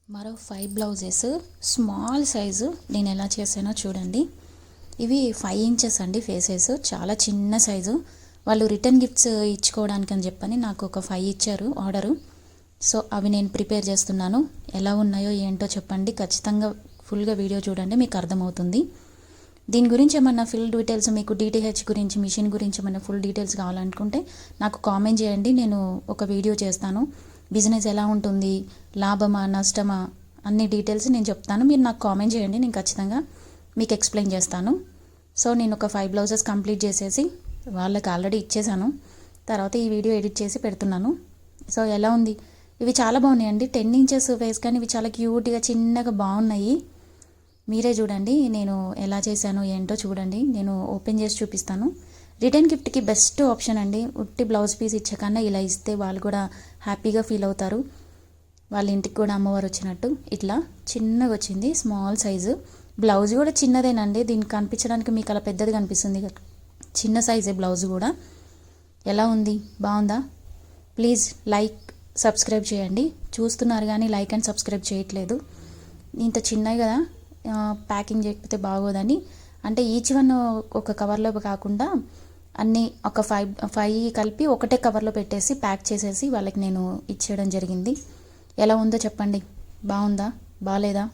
మరో 5 blouses small size నేను ఎలా చేశానో చూడండి. ఇవి 5 ఇంచెస్ అండి ఫేసెస్, చాలా చిన్న సైజు. వాళ్ళు రిటర్న్ గిఫ్ట్స్ ఇచ్చుకోవడానికి అని చెప్పని నాకు ఒక 5 ఇచ్చారు ఆర్డరు. సో అవి నేను ప్రిపేర్ చేస్తున్నాను. ఎలా ఉన్నాయో ఏంటో చెప్పండి, ఖచ్చితంగా ఫుల్గా వీడియో చూడండి, మీకు అర్థమవుతుంది. దీని గురించి ఏమన్నా ఫుల్ డీటెయిల్స్, మీకు డిటిహెచ్ గురించి, మిషన్ గురించి ఏమన్నా ఫుల్ డీటెయిల్స్ కావాలనుకుంటే నాకు కామెంట్ చేయండి, నేను ఒక వీడియో చేస్తాను. బిజినెస్ ఎలా ఉంటుంది, లాభమా నష్టమా అన్ని డీటెయిల్స్ నేను చెప్తాను. మీరు నాకు కామెంట్ చేయండి, నేను ఖచ్చితంగా మీకు ఎక్స్ప్లెయిన్ చేస్తాను. సో నేను ఒక 5 బ్లౌజెస్ కంప్లీట్ చేసేసి వాళ్ళకి ఆల్రెడీ ఇచ్చేసాను. తర్వాత ఈ వీడియో ఎడిట్ చేసి పెడుతున్నాను. సో ఎలా ఉంది, ఇవి చాలా బాగున్నాయండి. 10 ఇంచెస్ ఫేస్ కానీ ఇవి చాలా క్యూట్గా చిన్నగా బాగున్నాయి. మీరే చూడండి నేను ఎలా చేశానో ఏంటో చూడండి. నేను ఓపెన్ చేసి చూపిస్తాను. రిటర్న్ గిఫ్ట్కి బెస్ట్ ఆప్షన్ అండి. ఉట్టి బ్లౌజ్ పీస్ ఇచ్చకన్నా ఇలా ఇస్తే వాళ్ళు కూడా హ్యాపీగా ఫీల్ అవుతారు. వాళ్ళ ఇంటికి కూడా అమ్మవారు వచ్చినట్టు. ఇట్లా చిన్నగా వచ్చింది, స్మాల్ సైజు. బ్లౌజ్ కూడా చిన్నదేనండి, దీనికి కనిపించడానికి మీకు అలా పెద్దది కనిపిస్తుంది, చిన్న సైజే బ్లౌజ్ కూడా. ఎలా ఉంది, బాగుందా? ప్లీజ్ లైక్ సబ్స్క్రైబ్ చేయండి. చూస్తున్నారు కానీ లైక్ అండ్ సబ్స్క్రైబ్ చేయట్లేదు. ఇంత చిన్నవి కదా, ప్యాకింగ్ చేయకపోతే బాగోదని, అంటే ఈచ్ వన్ ఒక కవర్లో కాకుండా అన్నీ ఒక 5 కలిపి ఒకటే కవర్లో పెట్టేసి ప్యాక్ చేసేసి వాళ్ళకి నేను ఇచ్చేయడం జరిగింది. ఎలా ఉందో చెప్పండి, బాగుందా బాగాలేదా?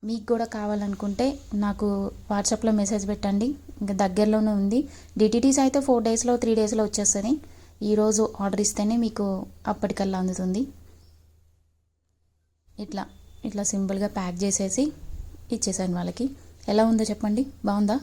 మీకు కూడా కావాలనుకుంటే నాకు వాట్సాప్లో మెసేజ్ పెట్టండి. ఇంకా దగ్గరలోనే ఉంది. డిటీటీస్ అయితే 4 డేస్లో 3 డేస్లో వచ్చేస్తుంది. ఈరోజు ఆర్డర్ ఇస్తేనే మీకు అప్పటికల్లా అందుతుంది. ఇట్లా సింపుల్గా ప్యాక్ చేసేసి ఇచ్చేసాను వాళ్ళకి. ఎలా ఉందో చెప్పండి, బాగుందా?